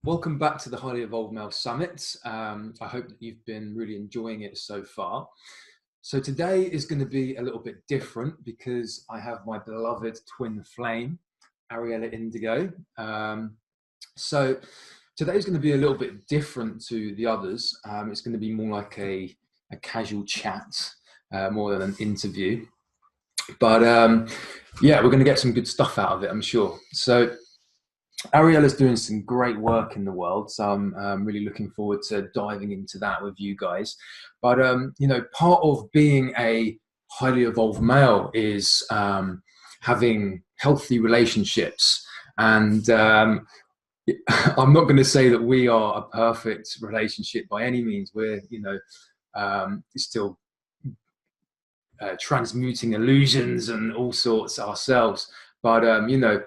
Welcome back to the Highly Evolved Male Summit. I hope that you've been really enjoying it so far. So today is going to be a little bit different because I have my beloved twin flame, Ariella Indigo. So today is going to be a little bit different to the others. It's going to be more like a casual chat, more than an interview. But yeah, we're going to get some good stuff out of it, I'm sure. So Ariella's doing some great work in the world, so I'm really looking forward to diving into that with you guys. But you know, part of being a highly evolved male is having healthy relationships, and I'm not going to say that we are a perfect relationship by any means. We're, you know, still transmuting illusions and all sorts ourselves, but you know,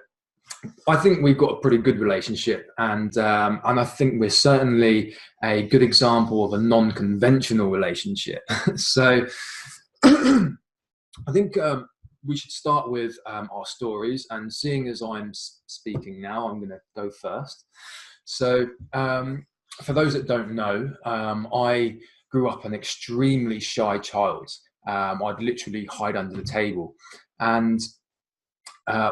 I think we've got a pretty good relationship, and I think we're certainly a good example of a non-conventional relationship. So I think we should start with our stories, and seeing as I'm speaking now, I'm going to go first. So for those that don't know, I grew up an extremely shy child. I'd literally hide under the table, and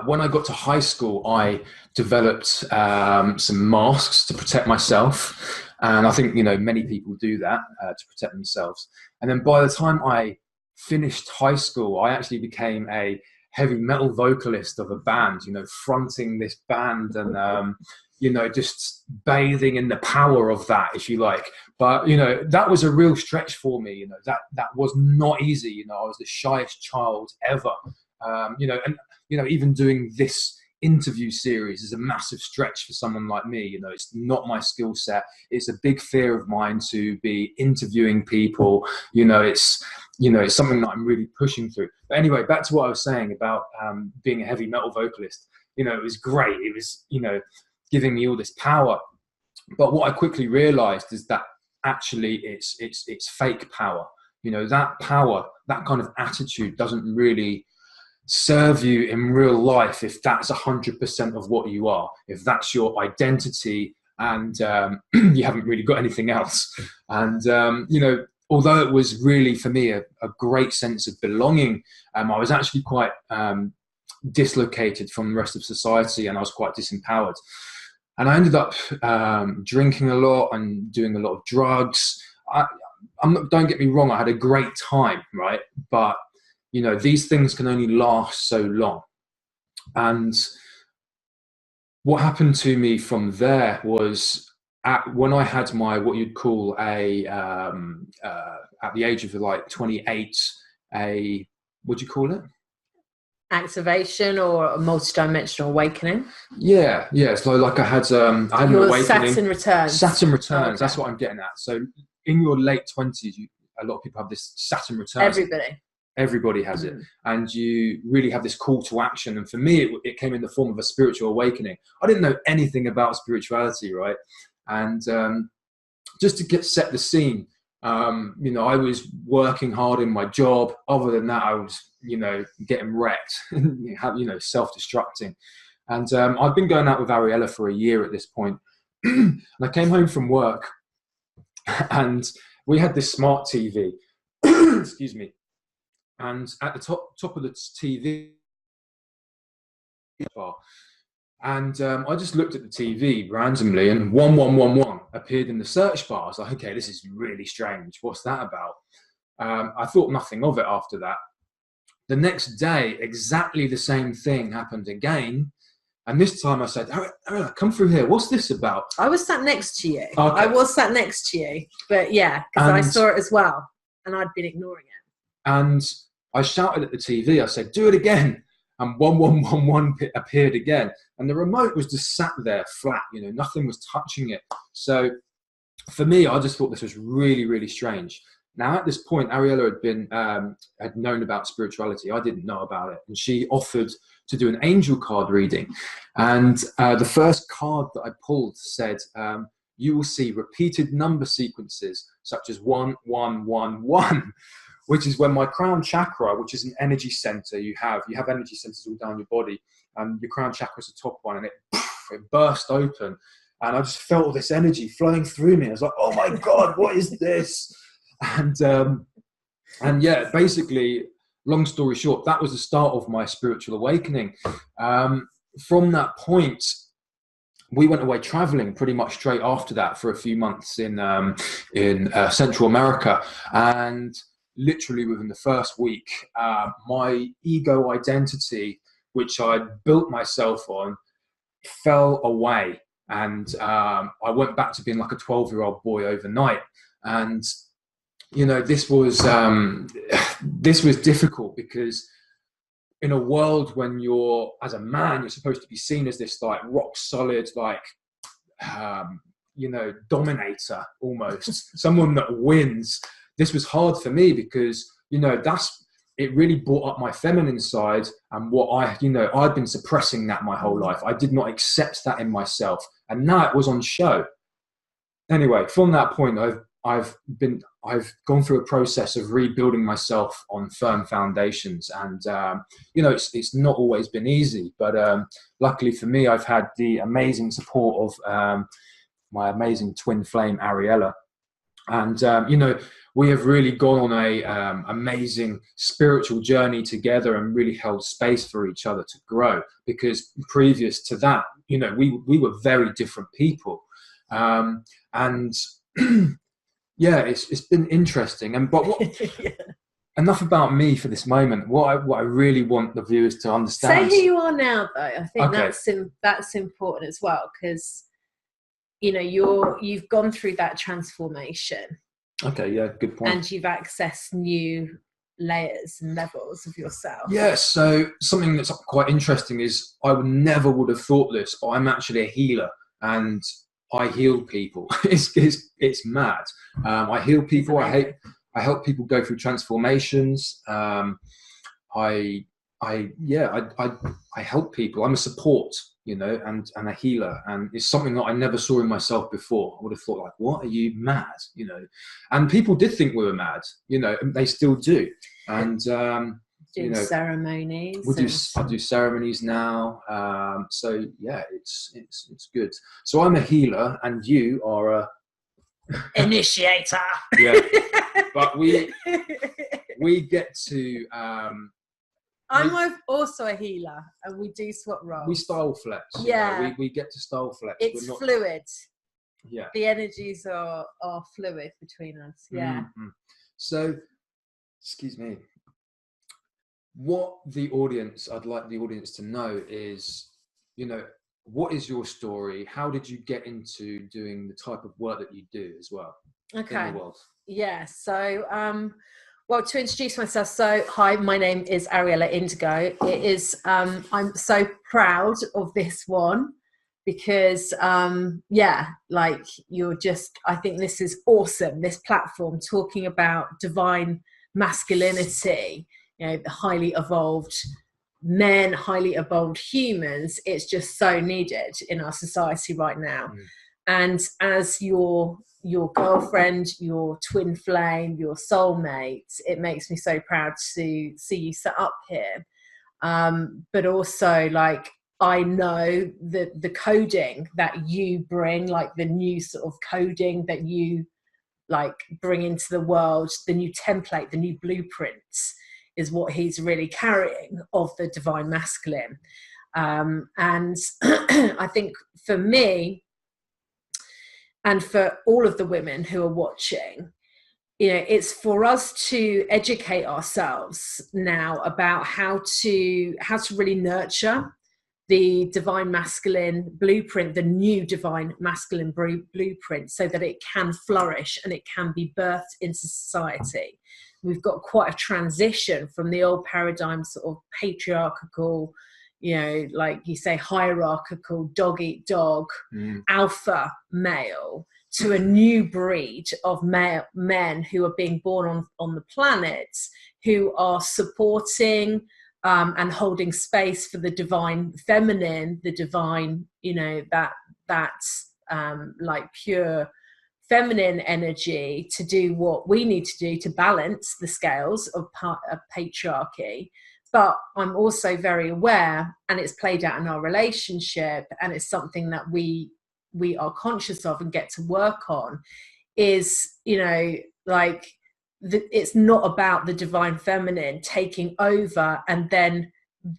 when I got to high school, I developed some masks to protect myself. And I think, you know, many people do that to protect themselves. And then by the time I finished high school, I actually became a heavy metal vocalist of a band, you know, fronting this band and, you know, just bathing in the power of that, if you like. But, you know, that was a real stretch for me. You know, that was not easy. You know, I was the shyest child ever. You know, and you know, even doing this interview series is a massive stretch for someone like me. You know, it's not my skill set. It's a big fear of mine to be interviewing people. You know, it's something that I'm really pushing through. But anyway, back to what I was saying about being a heavy metal vocalist. You know, it was great. It was, you know, giving me all this power. But what I quickly realized is that actually it's fake power. You know, that power, that kind of attitude doesn't really serve you in real life if that's 100% of what you are, if that's your identity, and you haven't really got anything else. And you know, although it was really for me a great sense of belonging, I was actually quite dislocated from the rest of society, and I was quite disempowered. And I ended up drinking a lot and doing a lot of drugs. Don't get me wrong, I had a great time, right? But you know, these things can only last so long. And what happened to me from there was when I had my, what you'd call at the age of like 28, what do you call it? Activation or a multidimensional awakening? Yeah. So like I had an awakening. Saturn returns. Saturn returns, okay. That's what I'm getting at. So in your late 20s, a lot of people have this Saturn returns. Everybody has it, and you really have this call to action. And for me, it came in the form of a spiritual awakening. I didn't know anything about spirituality, right? And just to set the scene, you know, I was working hard in my job. Other than that, I was, you know, getting wrecked, you know, self-destructing. And I've been going out with Ariella for a year at this point. And I came home from work, and we had this smart TV. Excuse me. And at the top of the TV bar, and I just looked at the TV randomly, and 1111 appeared in the search bar. I was like, okay, this is really strange. What's that about? I thought nothing of it after that. The next day, exactly the same thing happened again. And this time I said, Ariella, come through here. What's this about? I was sat next to you. Okay. I was sat next to you. But yeah, because I saw it as well. And I'd been ignoring it. And I shouted at the TV. I said, do it again. And 1111 appeared again. And the remote was just sat there flat. You know, nothing was touching it. So for me, I just thought this was really, really strange. Now, at this point, Ariella had known about spirituality. I didn't know about it. And she offered to do an angel card reading. And the first card that I pulled said, you will see repeated number sequences such as 1111, which is when my crown chakra, which is an energy center you have energy centers all down your body, and your crown chakra is the top one, and it burst open. And I just felt all this energy flowing through me. I was like, oh my God, what is this? And yeah, basically, long story short, that was the start of my spiritual awakening. From that point, we went away traveling pretty much straight after that for a few months in Central America. And literally within the first week, my ego identity, which I built myself on, fell away. And I went back to being like a 12-year-old boy overnight. And, you know, this was difficult because in a world when you're, as a man, you're supposed to be seen as this like rock solid, like, you know, dominator almost, someone that wins. This was hard for me because, you know, it really brought up my feminine side and what I'd been suppressing that my whole life. I did not accept that in myself. And now it was on show. Anyway, from that point, I've gone through a process of rebuilding myself on firm foundations, and you know, it's not always been easy, but luckily for me, I've had the amazing support of my amazing twin flame Ariella, and you know, we have really gone on a amazing spiritual journey together and really held space for each other to grow. Because previous to that, you know, we were very different people, and yeah, it's been interesting. Yeah. Enough about me for this moment. What I really want the viewers to understand. Say who you are now, though. I think Okay. that's important as well, because you know you've gone through that transformation. Okay, yeah, good point. And you've accessed new layers and levels of yourself. Yeah, so something that's quite interesting is I never would have thought this, but I'm actually a healer, and I heal people. It's mad. I heal people. I help people go through transformations. I help people. I'm a support, you know, and a healer, and it's something that I never saw in myself before. I would have thought, like, what, are you mad, you know? And people did think we were mad, you know, and they still do. And you know, ceremonies. I do ceremonies now. So yeah, it's good. So I'm a healer, and you are a initiator. Yeah, but we get to. I'm also a healer, and we do swap roles. We style flex. Yeah, you know, we get to style flex. It's fluid. Yeah, the energies are fluid between us. Yeah. Mm-hmm. So, excuse me. What I'd like the audience to know is, you know, what is your story? How did you get into doing the type of work that you do as well? Okay. In the world? Yeah. So, well, to introduce myself, so hi, my name is Ariella Indigo. It is, I'm so proud of this one because, yeah, like I think this is awesome, this platform talking about divine masculinity, you know, the highly evolved men, highly evolved humans. It's just so needed in our society right now. And as your girlfriend, your twin flame, your soulmate, it makes me so proud to see you set up here. But also, like, I know that the coding that you bring, like the new sort of coding that you like bring into the world, the new template, the new blueprints, is what he's really carrying of the divine masculine. And I think for me, and for all of the women who are watching, you know, it's for us to educate ourselves now about how to really nurture the divine masculine blueprint, the new divine masculine blueprint, so that it can flourish and it can be birthed into society. We've got quite a transition from the old paradigm, sort of patriarchal, you know, like you say, hierarchical, dog eat dog, alpha male, to a new breed of men who are being born on the planet, who are supporting and holding space for the divine feminine, the divine, you know, that's like pure feminine energy to do what we need to do to balance the scales of patriarchy. But I'm also very aware, and it's played out in our relationship, and it's something that we we are conscious of and get to work on is, you know, like it's not about the divine feminine taking over and then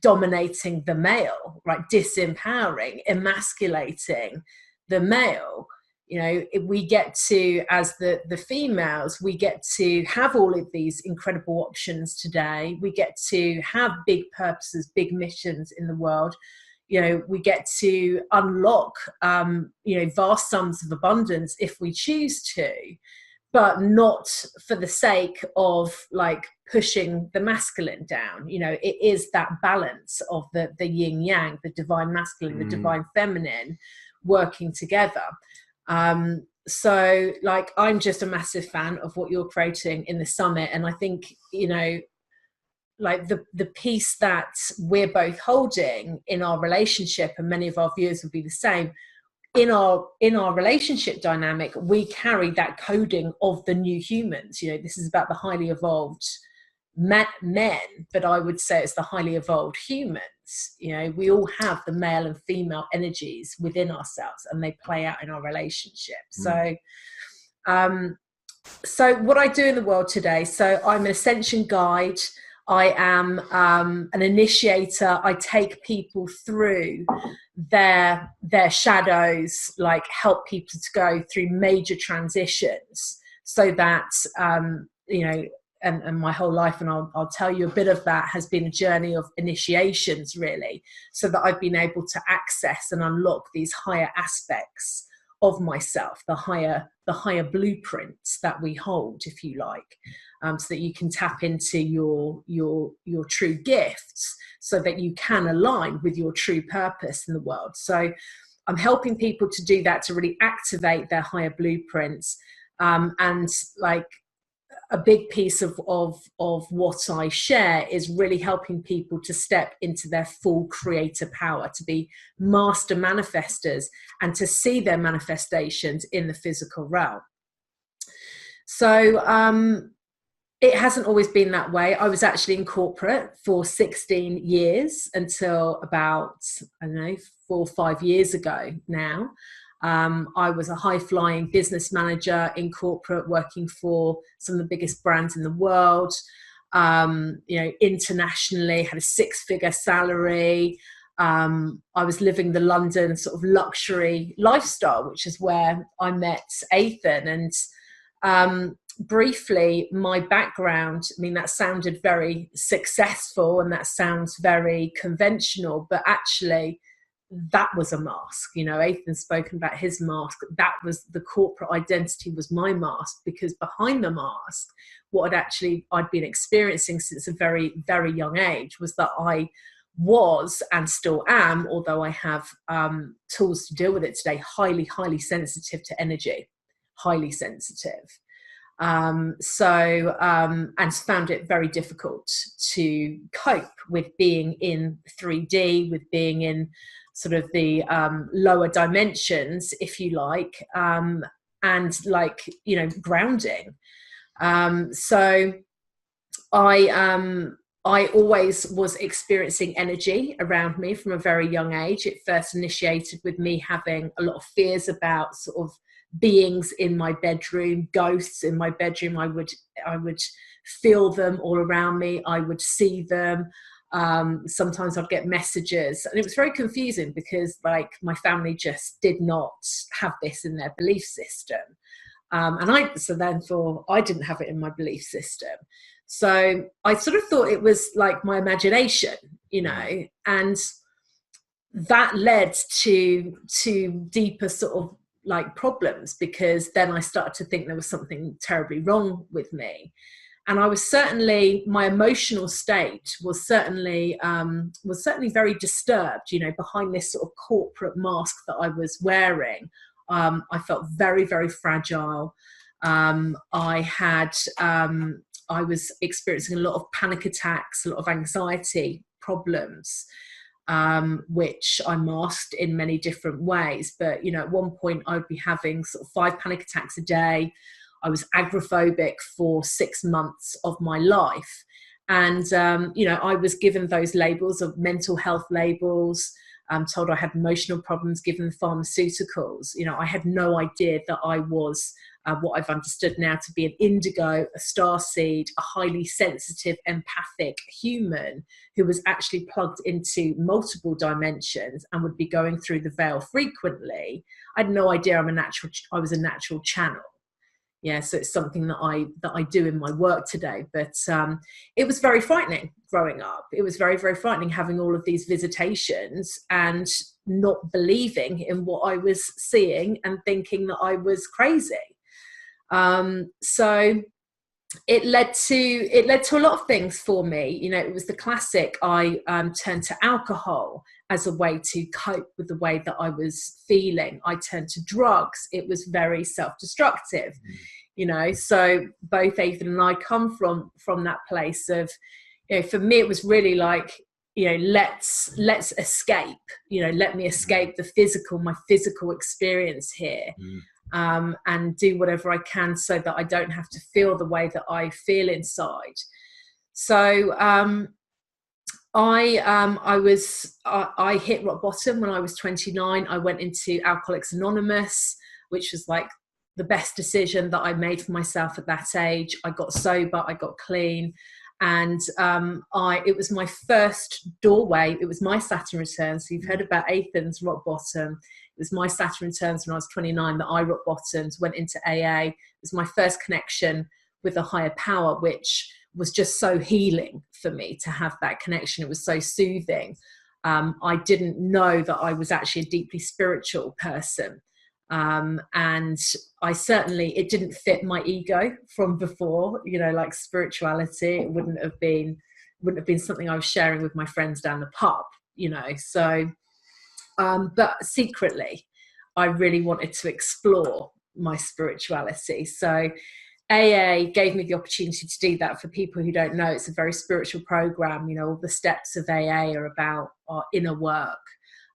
dominating the male, right? Disempowering, emasculating the male. You know, we get to, as the females, we get to have all of these incredible options today. We get to have big purposes, big missions in the world. You know, we get to unlock, you know, vast sums of abundance if we choose to, but not for the sake of like pushing the masculine down. You know, it is that balance of the yin yang, the divine masculine, the divine feminine working together. So like, I'm just a massive fan of what you're creating in the summit. And I think, you know, like the piece that we're both holding in our relationship, and many of our viewers will be the same, in our relationship dynamic, we carry that coding of the new humans. You know, this is about the highly evolved men, but I would say it's the highly evolved humans. You know, we all have the male and female energies within ourselves, and they play out in our relationship. So what I do in the world today, so I'm an ascension guide. I am an initiator. I take people through their shadows, like help people to go through major transitions, so that you know, and my whole life, and I'll tell you a bit of that, has been a journey of initiations, really, so that I've been able to access and unlock these higher aspects of myself, the higher blueprints that we hold, if you like, so that you can tap into your true gifts, so that you can align with your true purpose in the world. So I'm helping people to do that, to really activate their higher blueprints, and like a big piece of what I share is really helping people to step into their full creator power, to be master manifestors, and to see their manifestations in the physical realm. So it hasn't always been that way. I was actually in corporate for 16 years until about, I don't know, 4 or 5 years ago now. I was a high-flying business manager in corporate, working for some of the biggest brands in the world, you know, internationally, had a 6-figure salary. I was living the London sort of luxury lifestyle, which is where I met Ethan. And briefly, my background, I mean, that sounded very successful and that sounds very conventional, but actually that was a mask. You know, Ethan's spoken about his mask. That was the corporate identity, was my mask, because behind the mask, what I'd been experiencing since a very, very young age was that I was, and still am, although I have tools to deal with it today, highly, highly sensitive to energy, highly sensitive. And found it very difficult to cope with being in 3D, with being in sort of the lower dimensions, if you like, and like, you know, grounding. So I always was experiencing energy around me from a very young age. It first initiated with me having a lot of fears about sort of beings in my bedroom, ghosts in my bedroom. I would feel them all around me. I would see them. Sometimes I'd get messages, and it was very confusing because like my family just did not have this in their belief system. So therefore I didn't have it in my belief system. So I sort of thought it was like my imagination, you know, and that led to deeper sort of like problems, because then I started to think there was something terribly wrong with me. And I was certainly, my emotional state was certainly very disturbed, you know, behind this sort of corporate mask that I was wearing. I felt very, very fragile. I was experiencing a lot of panic attacks, a lot of anxiety problems, which I masked in many different ways. But, you know, at one point I would be having sort of 5 panic attacks a day. I was agoraphobic for 6 months of my life. And, you know, I was given those labels of mental health labels. told I had emotional problems, given pharmaceuticals. You know, I had no idea that I was what I've understood now to be an indigo, a starseed, a highly sensitive, empathic human who was actually plugged into multiple dimensions and would be going through the veil frequently. I had no idea I was a natural channel. Yeah, so it's something that I do in my work today. But it was very frightening growing up. It was very, very frightening having all of these visitations and not believing in what I was seeing and thinking that I was crazy. So it led to a lot of things for me. You know, it was the classic. I turned to alcohol as a way to cope with the way that I was feeling. I turned to drugs. It was very self-destructive, you know. So both Ethan and I come from that place of, you know, for me it was really like, you know, let's escape. You know, let me escape my physical experience here. And do whatever I can so that I don't have to feel the way that I feel inside. So I hit rock bottom when I was 29. I went into Alcoholics Anonymous, which was like the best decision that I made for myself at that age. I got sober, I got clean, and it was my first doorway. It was my Saturn return. So you've heard about Ethan's rock bottom. It was my Saturn returns when I was 29 that I rock bottomed, went into AA. It was my first connection with a higher power, which was just so healing for me to have that connection. It was so soothing. I didn't know that I was actually a deeply spiritual person. And it didn't fit my ego from before, you know, like spirituality. It wouldn't have been something I was sharing with my friends down the pub, you know. So but secretly I really wanted to explore my spirituality. So AA gave me the opportunity to do that. For people who don't know, it's a very spiritual program. You know, all the steps of AA are about our inner work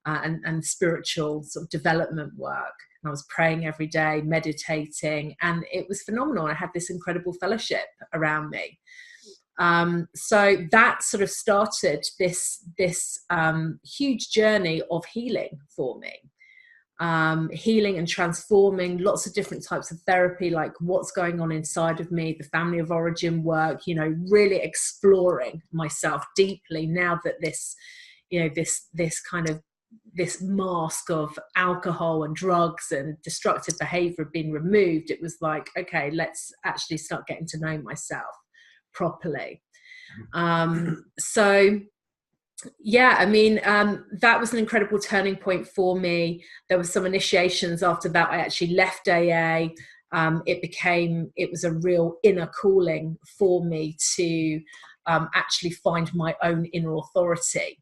and spiritual sort of development work. And I was praying every day, meditating, and it was phenomenal. I had this incredible fellowship around me. So that sort of started this huge journey of healing for me. Healing and transforming, lots of different types of therapy, like what's going on inside of me, the family of origin work, you know, really exploring myself deeply now that this, you know, this mask of alcohol and drugs and destructive behavior had been removed. It was like, okay, let's actually start getting to know myself properly. So yeah, I mean, that was an incredible turning point for me. There were some initiations after that. I actually left AA. It was a real inner calling for me to actually find my own inner authority.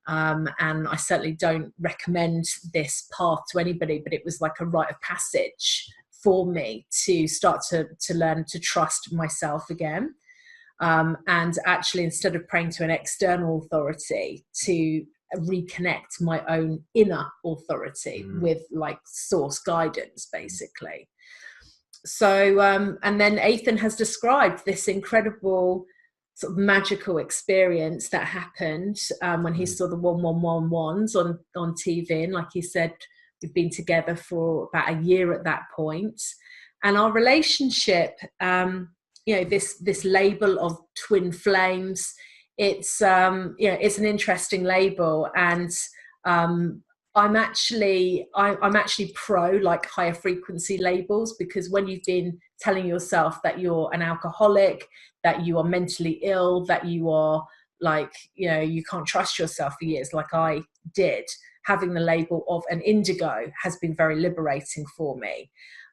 And I certainly don't recommend this path to anybody, but it was like a rite of passage for me to start to learn to trust myself again. And actually, instead of praying to an external authority, to reconnect my own inner authority with like source guidance, basically. So, and then Ethan has described this incredible sort of magical experience that happened when he saw the 1111s on TV. And like he said, we've been together for about a year at that point. And our relationship, you know, this label of twin flames, it's you know, it's an interesting label. And I'm actually pro like higher frequency labels, because when you've been telling yourself that you're an alcoholic, that you are mentally ill, that you are like, you know, you can't trust yourself for years, like I did, having the label of an indigo has been very liberating for me.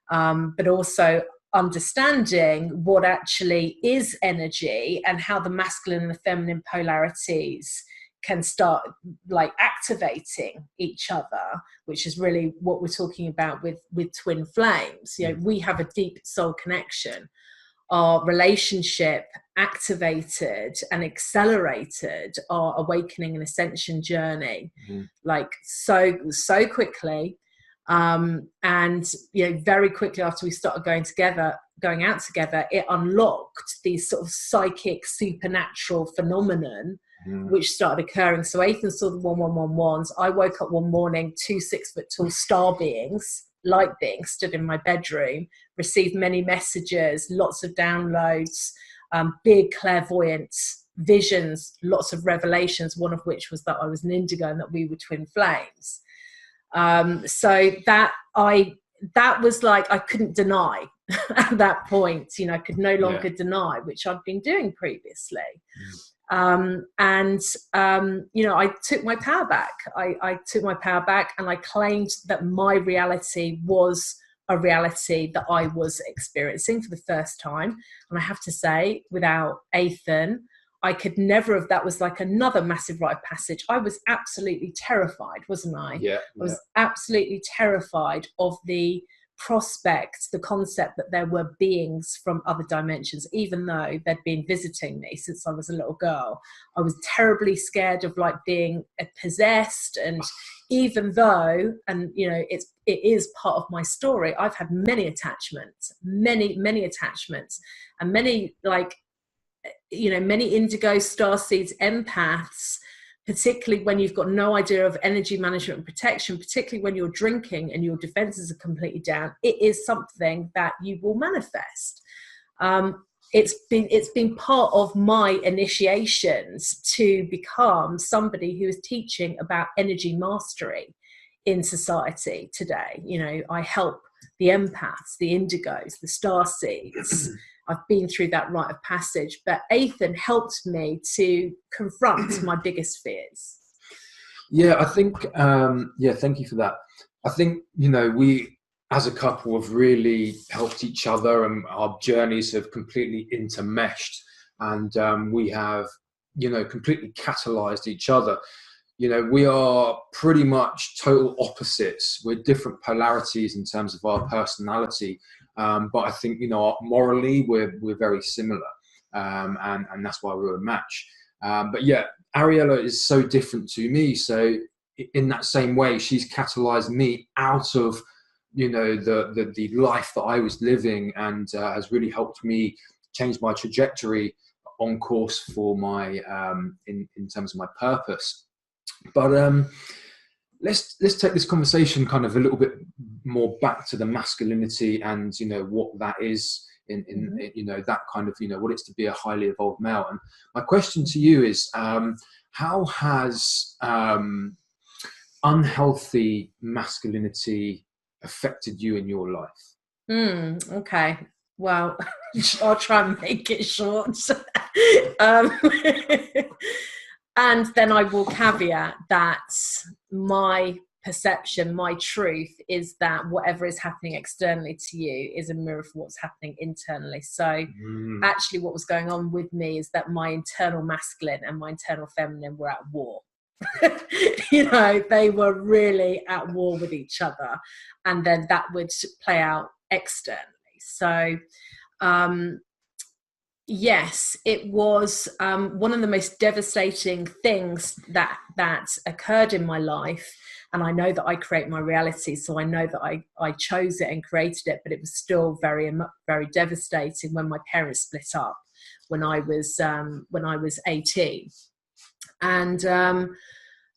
But also understanding what actually is energy and how the masculine and the feminine polarities can start like activating each other, which is really what we're talking about with twin flames. You know, we have a deep soul connection. Our relationship activated and accelerated our awakening and ascension journey, like so quickly. And you know, very quickly after we started going out together, it unlocked these sort of psychic supernatural phenomenon which started occurring. So Ethan saw the 1111s. I woke up one morning, 2 6-foot tall star beings, light beings, stood in my bedroom, received many messages, lots of downloads, big clairvoyant visions, lots of revelations, one of which was that I was an indigo and that we were twin flames. So that was like, I couldn't deny at that point, you know, I could no longer deny, which I'd been doing previously. You know, I took my power back. I took my power back, and I claimed that my reality was a reality that I was experiencing for the first time. And I have to say, without Ethan, I could never have, that was like another massive rite of passage. I was absolutely terrified, wasn't I? Yeah. I was absolutely terrified of the prospect, the concept that there were beings from other dimensions, even though they'd been visiting me since I was a little girl. I was terribly scared of like being possessed. And even though, and you know, it is part of my story, I've had many attachments, many attachments, and many, like, you know, many indigo, starseeds, empaths, particularly when you've got no idea of energy management and protection, particularly when you're drinking and your defenses are completely down, it is something that you will manifest. It's been part of my initiations to become somebody who is teaching about energy mastery in society today. You know, I help the empaths, the indigos, the starseeds. I've been through that rite of passage, but Ethan helped me to confront my biggest fears. Yeah, I think, thank you for that. I think, you know, we as a couple have really helped each other, and our journeys have completely intermeshed, and we have, you know, completely catalyzed each other. You know, we are pretty much total opposites. We're different polarities in terms of our personality. But I think, you know, morally we're very similar, and that's why we're a match. But yeah, Ariella is so different to me. So in that same way, she's catalyzed me out of, you know, the life that I was living, and has really helped me change my trajectory on course for my in terms of my purpose. But let's take this conversation kind of a little bit more back to the masculinity, and you know what that is in you know, that kind of, you know, what it's to be a highly evolved male. And my question to you is, how has unhealthy masculinity affected you in your life? Okay, well, I'll try and make it short. And then I will caveat that my perception, my truth is that whatever is happening externally to you is a mirror for what's happening internally. So actually what was going on with me is that my internal masculine and my internal feminine were at war. You know, they were really at war with each other, and then that would play out externally. So yes, it was one of the most devastating things that occurred in my life. And I know that I create my reality, so I know that I chose it and created it, but it was still very, very devastating when my parents split up when I was 18. And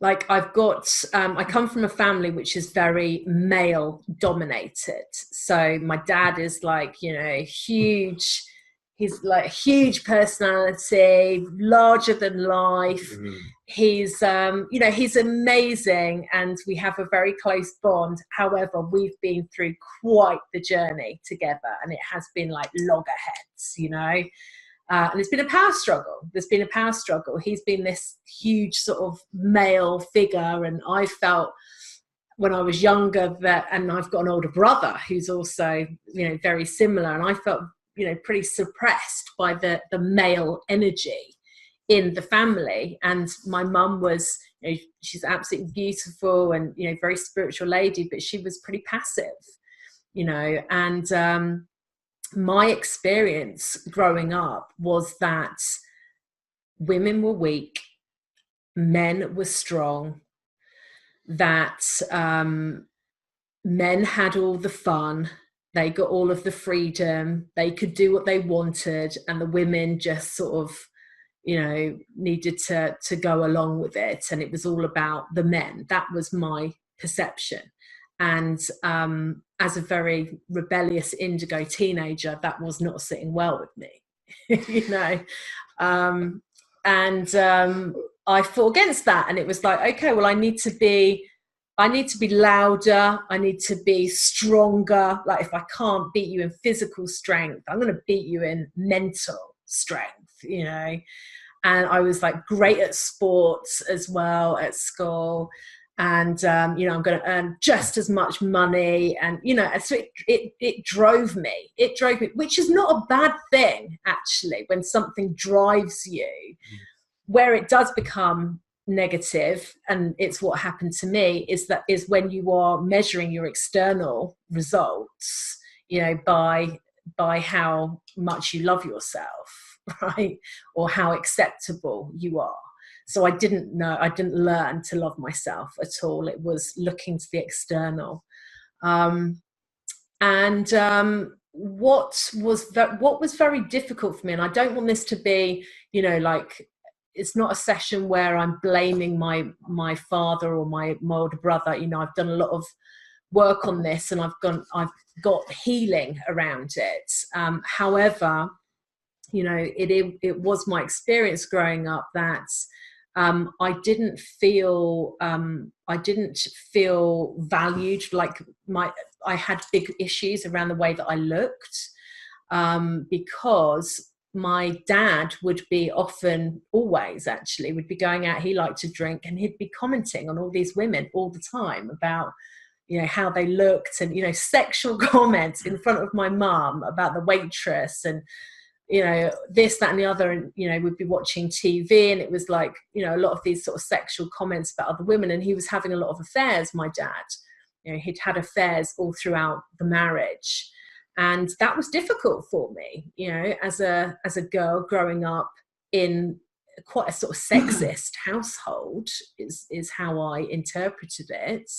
like I've got, I come from a family which is very male dominated. So my dad is like, you know, huge. He's like a huge personality, larger than life. He's, you know, he's amazing, and we have a very close bond. However, we've been through quite the journey together, and it has been like loggerheads, you know. And it's been a power struggle. There's been a power struggle. He's been this huge sort of male figure, and I felt when I was younger that, and I've got an older brother who's also, you know, very similar, and I felt, you know, pretty suppressed by the male energy in the family. And my mum was, you know, she's absolutely beautiful and, you know, very spiritual lady, but she was pretty passive, you know. And my experience growing up was that women were weak, men were strong, that men had all the fun, they got all of the freedom, they could do what they wanted, and the women just sort of, needed to go along with it, and it was all about the men. That was my perception. And as a very rebellious indigo teenager, that was not sitting well with me. I fought against that, and it was like, okay, well, I need to be louder, I need to be stronger. Like, if I can't beat you in physical strength, I'm going to beat you in mental strength, And I was like great at sports as well at school. And, I'm going to earn just as much money. And, so it drove me, which is not a bad thing, actually, when something drives you. Where it does become negative, and it's what happened to me, is when you are measuring your external results, by how much you love yourself, right? Or how acceptable you are. So I didn't learn to love myself at all. It was looking to the external. What was very difficult for me, and I don't want this to be, it's not a session where I'm blaming my father or my older brother. I've done a lot of work on this, and I've got healing around it. However, it was my experience growing up that I didn't feel valued. Like, I had big issues around the way that I looked, because my dad would be always would be going out. He liked to drink, and he'd be commenting on all these women all the time about, how they looked, and, sexual comments in front of my mum about the waitress, and, this, that, and the other. And, we'd be watching TV, and it was like, a lot of these sort of sexual comments about other women. And he was having a lot of affairs, my dad. He'd had affairs all throughout the marriage. And that was difficult for me, as a girl growing up in quite a sort of sexist household, is how I interpreted it,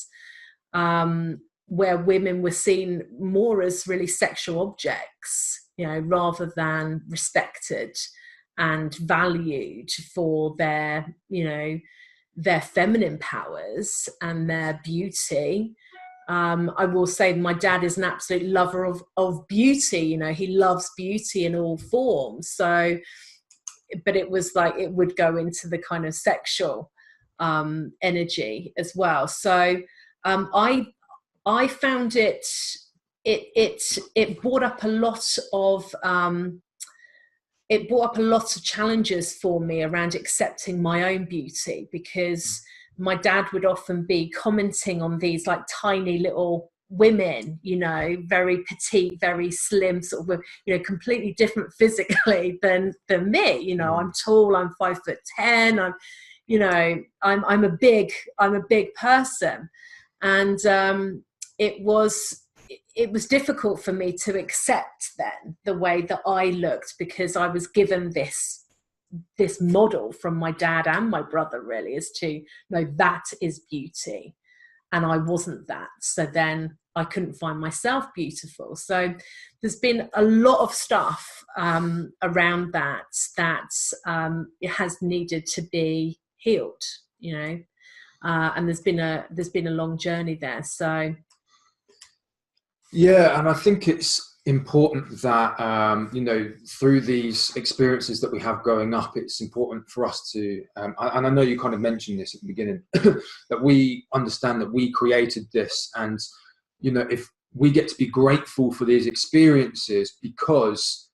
where women were seen more as really sexual objects, rather than respected and valued for their feminine powers and their beauty. I will say my dad is an absolute lover of beauty. He loves beauty in all forms. So, but it was like, it would go into the kind of sexual energy as well. So I found it brought up a lot of challenges for me around accepting my own beauty, because my dad would often be commenting on these like tiny little women, very petite, very slim, sort of, completely different physically than me. I'm tall, I'm 5'10", I'm a big person. And it was difficult for me to accept then the way that I looked, because I was given this model from my dad and my brother, really, as to, that is beauty, and I wasn't that. So then I couldn't find myself beautiful. So there's been a lot of stuff around that it has needed to be healed, and there's been a long journey there. So yeah, and I think it's important that through these experiences that we have growing up, it's important for us to and I know you kind of mentioned this at the beginning, that we understand that we created this, and if we get to be grateful for these experiences, because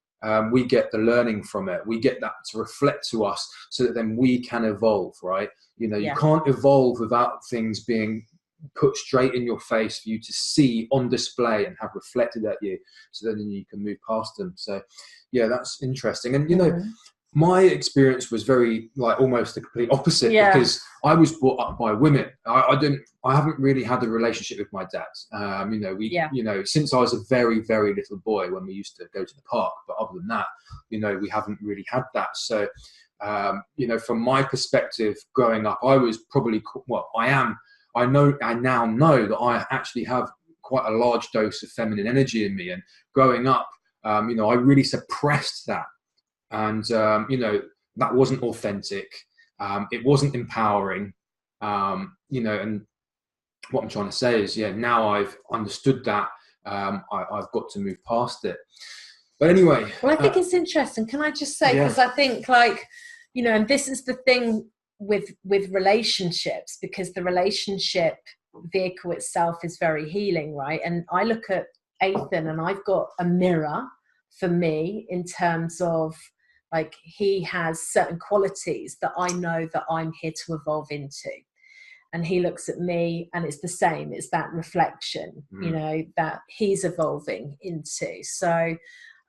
we get the learning from it, we get that to reflect to us, so that then we can evolve, right? You can't evolve without things being put straight in your face for you to see on display and have reflected at you, so then you can move past them. So yeah, that's interesting. And my experience was very almost the complete opposite, because I was brought up by women. I haven't really had a relationship with my dad. Since I was a very, very little boy, when we used to go to the park, but other than that, we haven't really had that. So from my perspective growing up, I was probably, I now know that I actually have quite a large dose of feminine energy in me. And growing up, I really suppressed that. And, that wasn't authentic. It wasn't empowering. And what I'm trying to say is, now I've understood that. I've got to move past it. But anyway. Well, I think it's interesting. Can I just say, because I think and this is the thing with relationships, because the relationship vehicle itself is very healing, right? And I look at Ethan and I've got a mirror for me in terms of he has certain qualities that I know that I'm here to evolve into. And he looks at me and it's the same. It's that reflection, that he's evolving into. So,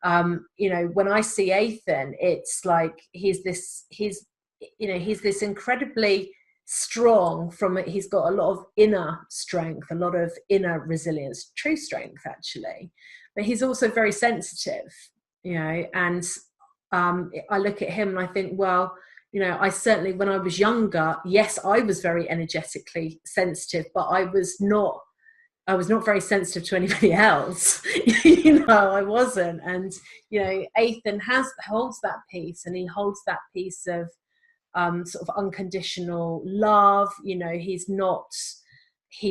when I see Ethan, it's like he's this incredibly strong he's got a lot of inner strength, a lot of inner resilience, true strength actually, but he's also very sensitive, and I look at him and I think, well, I certainly, when I was younger, yes, I was very energetically sensitive, but I was not very sensitive to anybody else. I wasn't. And, Ethan holds that piece, and he holds that piece of sort of unconditional love. He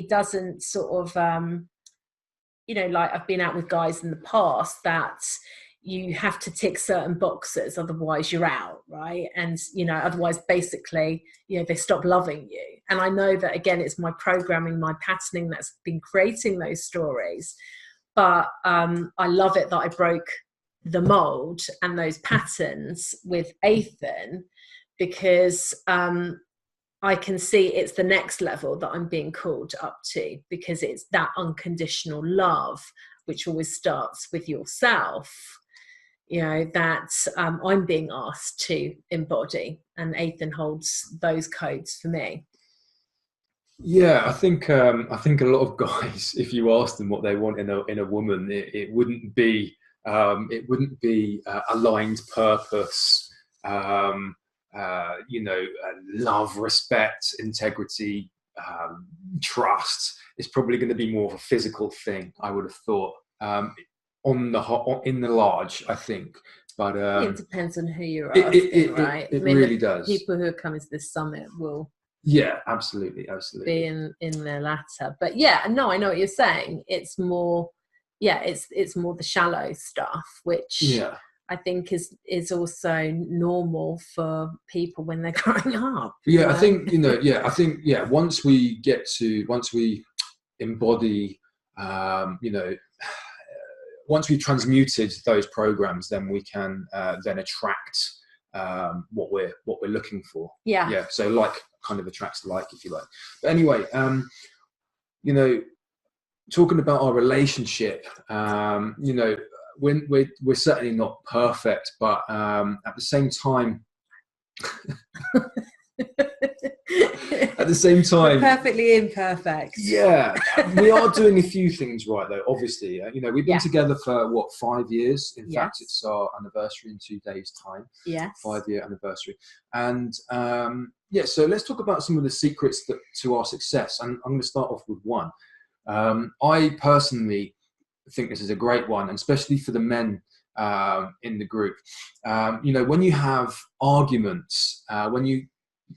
doesn't sort of, I've been out with guys in the past that you have to tick certain boxes, otherwise you're out, right? And otherwise basically they stop loving you. And I know that, again, it's my programming, my patterning that's been creating those stories, but I love it that I broke the mold and those patterns with Ethan, because I can see it's the next level that I'm being called up to, because it's that unconditional love which always starts with yourself, that I'm being asked to embody, and Ethan holds those codes for me. Yeah, I think a lot of guys, if you ask them what they want in a woman, it wouldn't be aligned purpose, love, respect, integrity, trust. It's probably going to be more of a physical thing, I would have thought. In the large, I think, but it depends on who you're asking, right? It really does. People who are coming to this summit will, absolutely, be in their latter. But I know what you're saying. It's more, it's more the shallow stuff, which I think is also normal for people when they're growing up. I think once we embody, once we've transmuted those programs, then we can then attract what we're looking for. So like kind of attracts like, if you like. But anyway, talking about our relationship, we're certainly not perfect, but at the same time we're perfectly imperfect. We are doing a few things right, though, obviously. We've been together for 5 years. In fact, it's our anniversary in 2 days' time. 5-year anniversary. And so let's talk about some of the secrets to our success. And I'm going to start off with one. I personally think this is a great one, and especially for the men in the group. When you have arguments, when you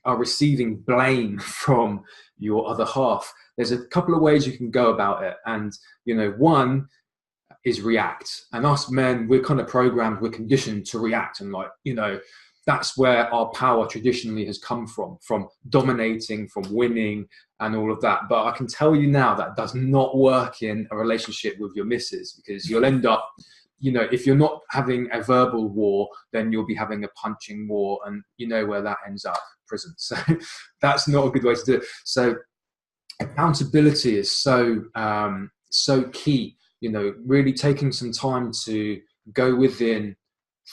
are receiving blame from your other half, there's a couple of ways you can go about it. And one is react. And us men, we're kind of programmed, we're conditioned to react, and that's where our power traditionally has come from dominating, from winning and all of that. But I can tell you now that does not work in a relationship with your missus, because you'll end up, if you're not having a verbal war, then you'll be having a punching war, and where that ends up, prison. So that's not a good way to do it. So accountability is so key, really taking some time to go within,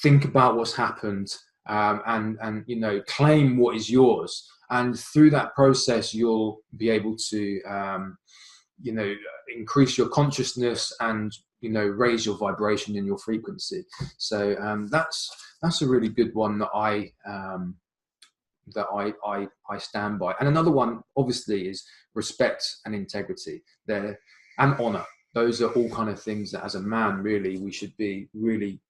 think about what's happened, and claim what is yours. And through that process, you'll be able to increase your consciousness and raise your vibration and your frequency. So that's a really good one that I stand by. And another one, obviously, is respect and integrity there, and honor. Those are all kind of things that, as a man, really we should be really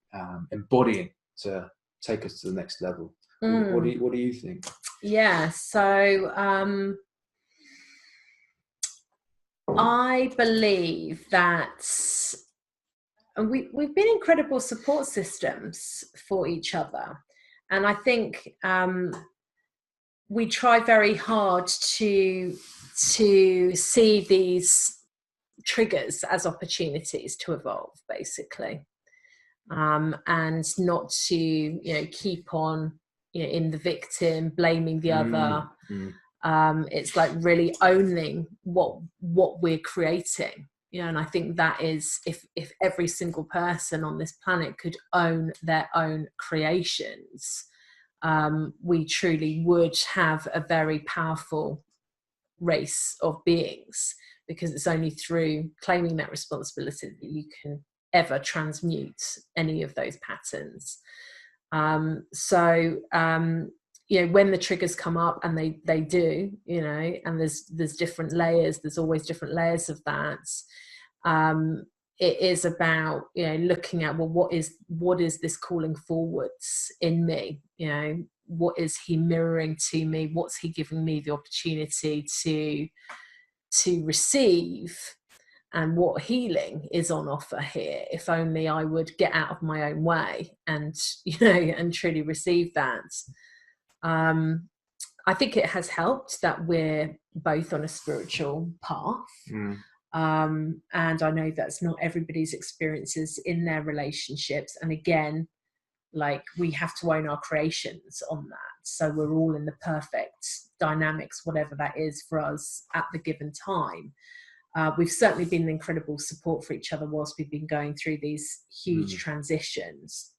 embodying to take us to the next level. What do you think? Yeah, so I believe that we've been incredible support systems for each other, and I think we try very hard to see these triggers as opportunities to evolve, basically, and not to keep on in the victim, blaming the other. It's like really owning what we're creating, and I think that is, if every single person on this planet could own their own creations, we truly would have a very powerful race of beings, because it's only through claiming that responsibility that you can ever transmute any of those patterns. When the triggers come up, and they do, and there's different layers, there's always different layers of that. It is about looking at, well, what is this calling forwards in me? What is he mirroring to me? What's he giving me the opportunity to receive? And what healing is on offer here? If only I would get out of my own way and and truly receive that. I think it has helped that we're both on a spiritual path. And I know that's not everybody's experiences in their relationships. And again, like, we have to own our creations on that. So we're all in the perfect dynamics, whatever that is for us at the given time. We've certainly been an incredible support for each other whilst we've been going through these huge transitions.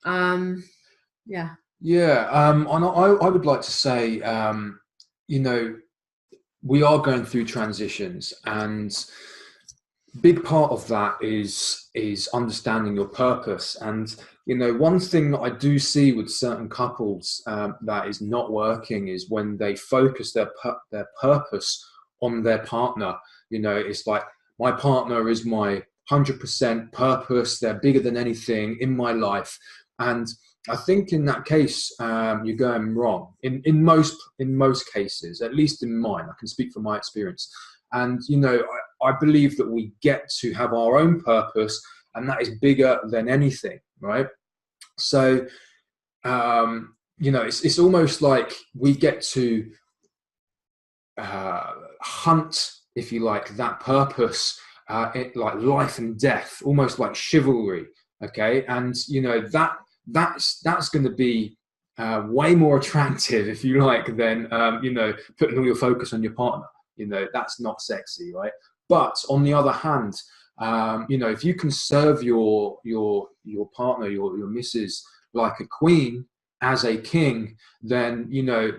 And I would like to say, we are going through transitions, and big part of that is understanding your purpose. And one thing that I do see with certain couples that is not working is when they focus their purpose on their partner. It's like, my partner is my 100% purpose, they're bigger than anything in my life. And I think in that case, you're going wrong. In most cases, at least in mine, I can speak from my experience. And I believe that we get to have our own purpose, and that is bigger than anything, right? So, it's almost like we get to hunt, if you like, that purpose, like life and death, almost like chivalry. Okay, and that's going to be way more attractive, if you like, than putting all your focus on your partner. That's not sexy, right? But on the other hand, if you can serve your partner, your missus, like a queen as a king, then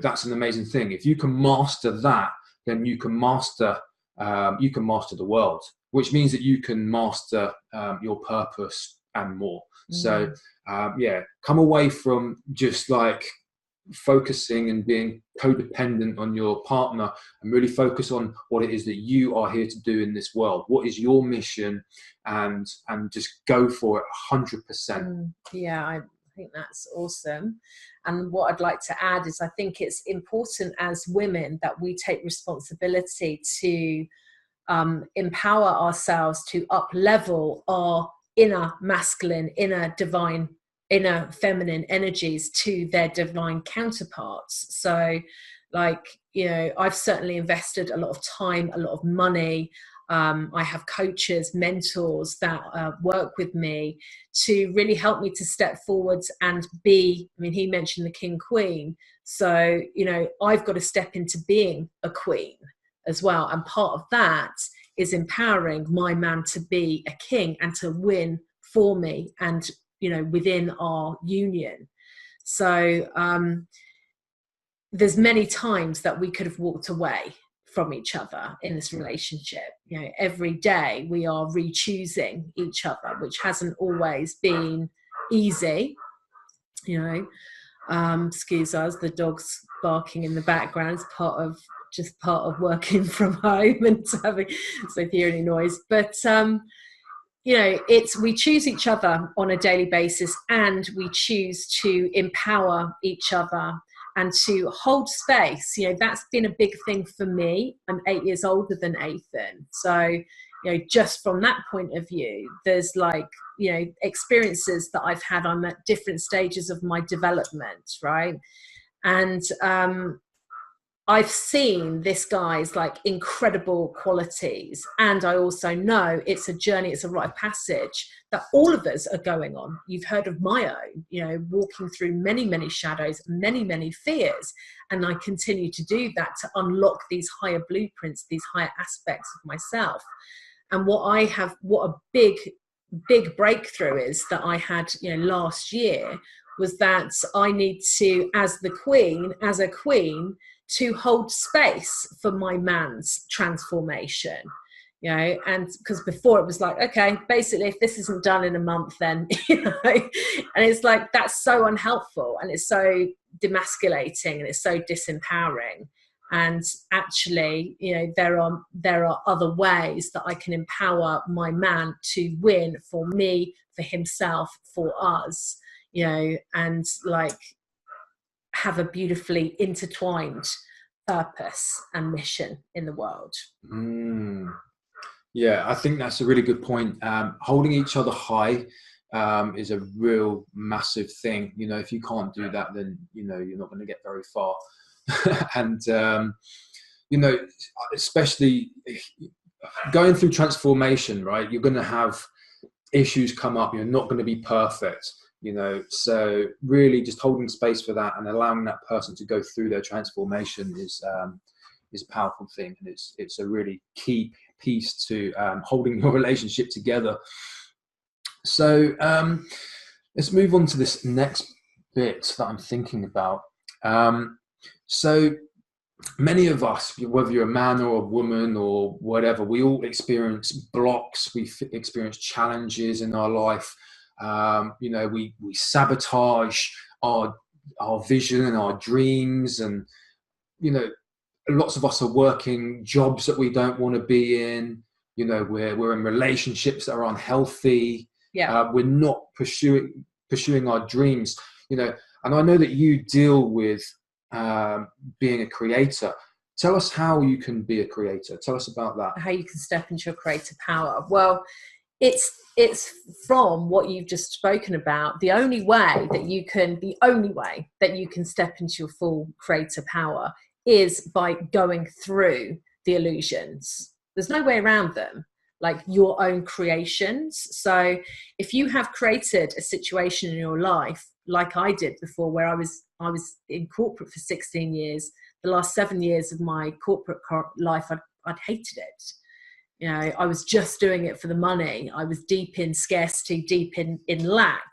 that's an amazing thing. If you can master that, then you can master the world, which means that you can master your purpose and more. So come away from just like focusing and being codependent on your partner, and really focus on what it is that you are here to do in this world. What is your mission? And just go for it 100%. I think that's awesome. And what I'd like to add is, I think it's important as women that we take responsibility to empower ourselves to up-level our inner masculine, inner divine, inner feminine energies to their divine counterparts. So, like, I've certainly invested a lot of time, a lot of money. I have coaches, mentors that work with me to really help me to step forwards and be, he mentioned the king queen. So, I've got to step into being a queen as well. And part of that is empowering my man to be a king and to win for me and, within our union. So there's many times that we could have walked away from each other in this relationship. Every day we are re-choosing each other, which hasn't always been easy. Excuse us, the dog's barking in the background is part of working from home and having, so if you hear any noise. But we choose each other on a daily basis, and we choose to empower each other and to hold space. That's been a big thing for me. I'm 8 years older than Ethan. So, just from that point of view, there's experiences that I've had. I'm at different stages of my development, right? And I've seen this guy's incredible qualities, and I also know it's a journey, it's a rite of passage that all of us are going on. You've heard of my own, walking through many, many shadows, many, many fears, and I continue to do that to unlock these higher blueprints, these higher aspects of myself. And what a big breakthrough is that I had, last year, was that I need to, as a queen, to hold space for my man's transformation, and because before it was okay, basically, if this isn't done in a month, then, and it's that's so unhelpful, and it's so demasculating, and it's so disempowering. And actually, there are other ways that I can empower my man to win for me, for himself, for us, and have a beautifully intertwined purpose and mission in the world. Yeah, I think that's a really good point. Holding each other high is a real massive thing. If you can't do that, then you're not going to get very far. And especially going through transformation, right? You're going to have issues come up. You're not going to be perfect. So really just holding space for that and allowing that person to go through their transformation is a powerful thing, and it's a really key piece to holding your relationship together. So let's move on to this next bit that I'm thinking about. So many of us, whether you're a man or a woman or whatever, we all experience blocks, we experience challenges in our life. We sabotage our vision and our dreams, and lots of us are working jobs that we don't want to be in. We're in relationships that are unhealthy. We're not pursuing our dreams. And I know that you deal with being a creator. Tell us how you can be a creator. Tell us about that. How you can step into your creative power. Well, it's from what you've just spoken about. The only way that you can step into your full creative power is by going through the illusions. There's no way around them, your own creations. So if you have created a situation in your life, like I did before, where I was in corporate for 16 years, the last 7 years of my corporate life, I'd hated it. I was just doing it for the money. I was deep in scarcity, deep in lack.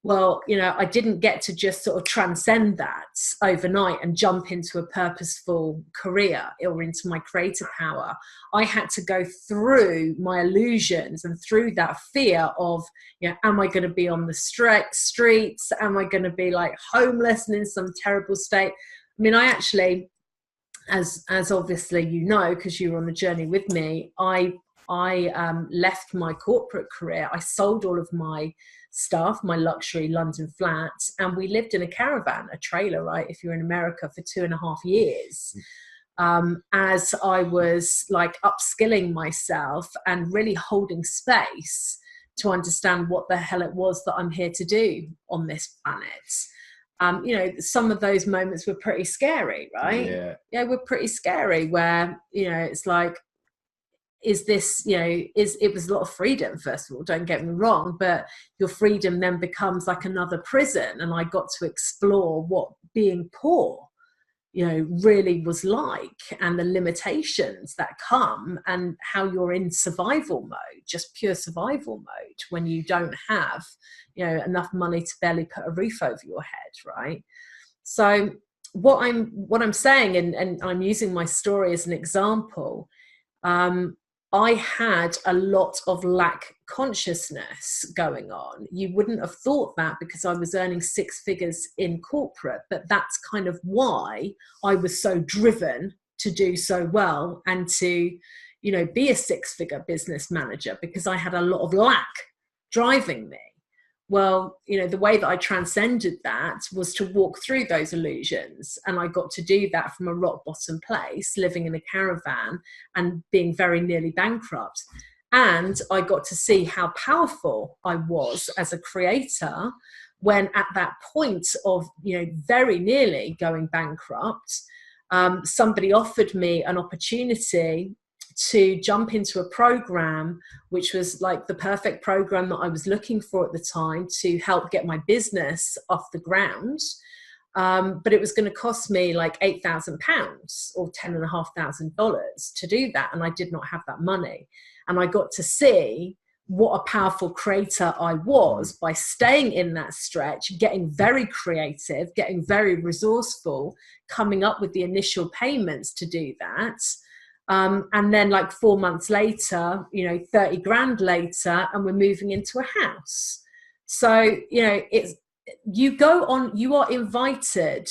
Well, I didn't get to just sort of transcend that overnight and jump into a purposeful career or into my creative power. I had to go through my illusions and through that fear of, am I going to be on the streets? Am I going to be homeless and in some terrible state? I mean, I actually, as obviously because you were on the journey with me, I left my corporate career. I sold all of my stuff, my luxury London flats, and we lived in a caravan, a trailer, right, if you're in America, for 2.5 years, as I was upskilling myself and really holding space to understand what the hell it was that I'm here to do on this planet. Some of those moments were pretty scary, right? Yeah, were pretty scary, where it's is this, it was a lot of freedom, first of all, don't get me wrong, but your freedom then becomes another prison. And I got to explore what being poor, really was like, and the limitations that come, and how you're in survival mode, just pure survival mode, when you don't have, enough money to barely put a roof over your head, right? So what I'm saying, and I'm using my story as an example, I had a lot of lack consciousness going on. You wouldn't have thought that because I was earning 6 figures in corporate, but that's kind of why I was so driven to do so well and to, you know, be a six-figure business manager because I had a lot of lack driving me. Well, you know, the way that I transcended that was to walk through those illusions. And I got to do that from a rock bottom place, living in a caravan and being very nearly bankrupt. And I got to see how powerful I was as a creator when at that point of, you know, very nearly going bankrupt, somebody offered me an opportunity to jump into a program, which was like the perfect program that I was looking for at the time to help get my business off the ground. But it was going to cost me like £8,000 or $10,500 to do that. And I did not have that money. And I got to see what a powerful creator I was by staying in that stretch, getting very creative, getting very resourceful, coming up with the initial payments to do that. And then like 4 months later, you know, 30 grand later, and we're moving into a house. So, you know, you are invited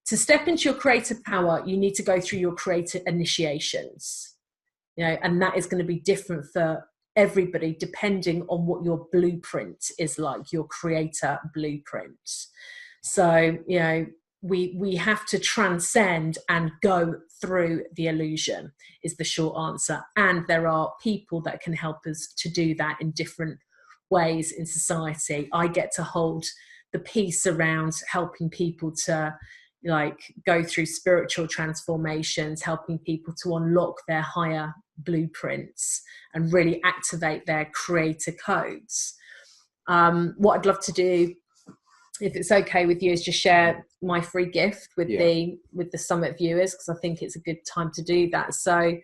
to step into your creative power. You need to go through your creative initiations, you know, and that is going to be different for everybody depending on what your blueprint is like, your creator blueprint. So, you know, we have to transcend and go through the illusion is the short answer. And there are people that can help us to do that in different ways in society. I get to hold the piece around helping people to like go through spiritual transformations, helping people to unlock their higher blueprints and really activate their creator codes. What I'd love to do, if it's okay with you, is just share my free gift with the summit viewers, because I think it's a good time to do that. So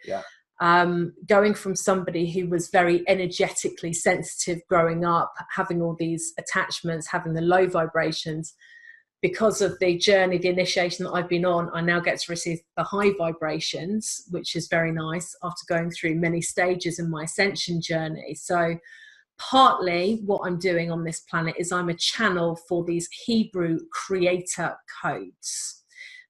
going from somebody who was very energetically sensitive growing up, having all these attachments, having the low vibrations, because of the journey, the initiation that I've been on, I now get to receive the high vibrations, which is very nice after going through many stages in my ascension journey. So partly what I'm doing on this planet is I'm a channel for these Hebrew creator codes.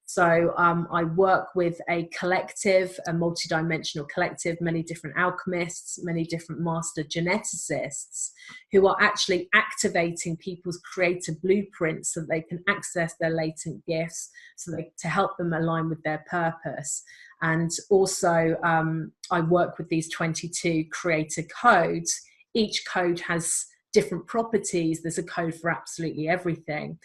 So I work with a collective, a multidimensional collective, many different alchemists, many different master geneticists who are actually activating people's creative blueprints so that they can access their latent gifts, to help them align with their purpose. And also I work with these 22 creator codes. Each code has different properties. There's a code for absolutely everything.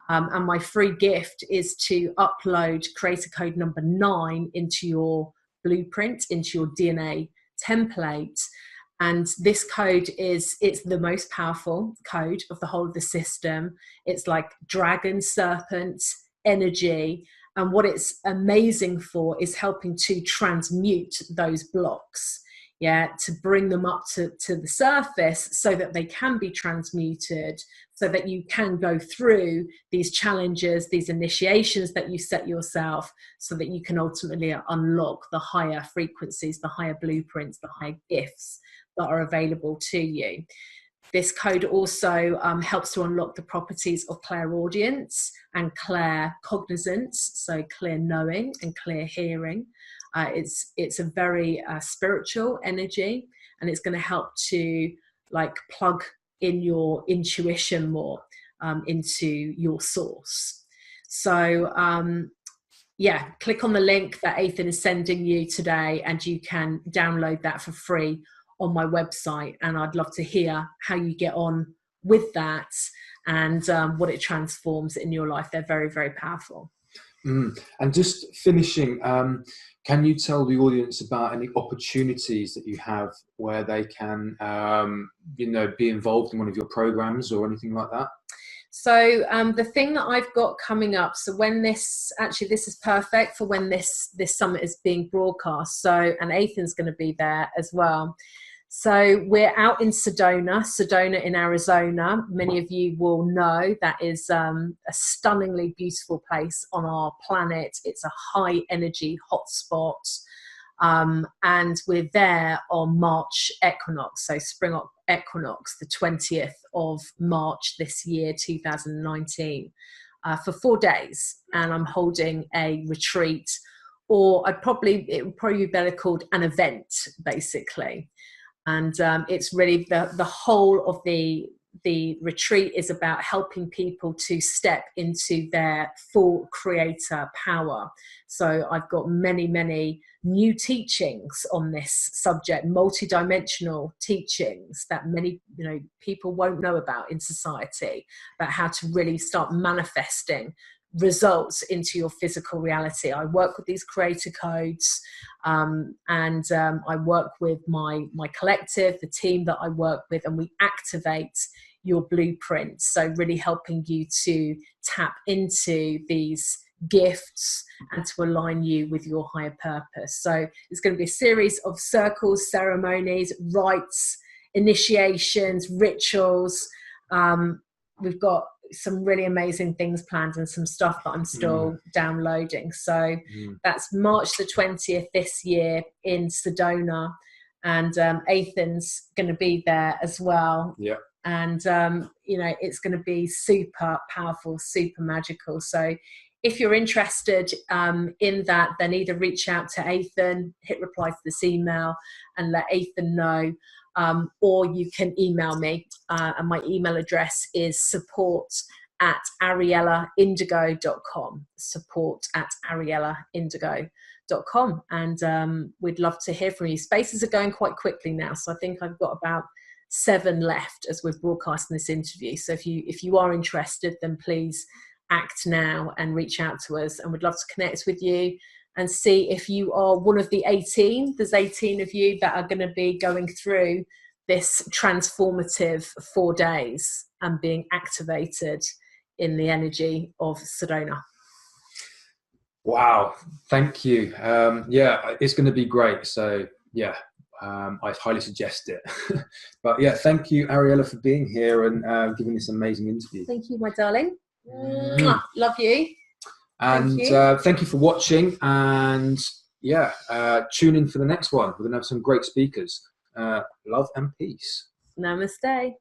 And my free gift is to upload creator code number 9 into your blueprint, into your DNA template. And this code it's the most powerful code of the whole of the system. It's like dragon, serpent, energy. And what it's amazing for is helping to transmute those blocks. To bring them up to the surface so that they can be transmuted, so that you can go through these challenges, these initiations that you set yourself, so that you can ultimately unlock the higher frequencies, the higher blueprints, the higher gifts that are available to you. This code also helps to unlock the properties of clairaudience and claircognizance, so clear knowing and clear hearing. It's a very spiritual energy, and it's going to help to like plug in your intuition more into your source. So click on the link that Ethan is sending you today, and you can download that for free on my website. And I'd love to hear how you get on with that and what it transforms in your life. They're very, very powerful. And just finishing, can you tell the audience about any opportunities that you have where they can, be involved in one of your programs or anything like that? So the thing that I've got coming up, so when this is perfect for when this summit is being broadcast. So, and Ethan's going to be there as well. So we're out in Sedona in Arizona. Many of you will know that is a stunningly beautiful place on our planet. It's a high energy hotspot. And we're there on March equinox, so spring equinox, the 20th of March this year, 2019, for 4 days. And I'm holding a retreat or it would probably be better called an event, basically. And it's really the whole of the retreat is about helping people to step into their full creator power. So I've got many new teachings on this subject, multidimensional teachings that many people won't know about in society, about how to really start manifesting results into your physical reality. I work with these creator codes, and I work with my collective, the team that I work with, and we activate your blueprint. So really helping you to tap into these gifts and to align you with your higher purpose. So it's going to be a series of circles, ceremonies, rites, initiations, rituals. We've got some really amazing things planned and some stuff that I'm still downloading. So that's March the 20th this year in Sedona, and Ethan's going to be there as well. Yeah. And it's going to be super powerful, super magical. So if you're interested in that, then either reach out to Ethan, hit reply to this email and let Ethan know, or you can email me, and my email address is support@ariellaindigo.com, support@ariellaindigo.com. And we'd love to hear from you. Spaces are going quite quickly now, so I think I've got about 7 left as we're broadcasting this interview. So if you are interested, then please act now and reach out to us, and we'd love to connect with you and see if you are one of the 18. There's 18 of you that are going to be going through this transformative 4 days and being activated in the energy of Sedona. Wow, thank you. It's going to be great. So I highly suggest it. But thank you, Ariella, for being here and giving this amazing interview. Thank you, my darling. Love you. And thank you for watching. And tune in for the next one. We're going to have some great speakers. Love and peace. Namaste.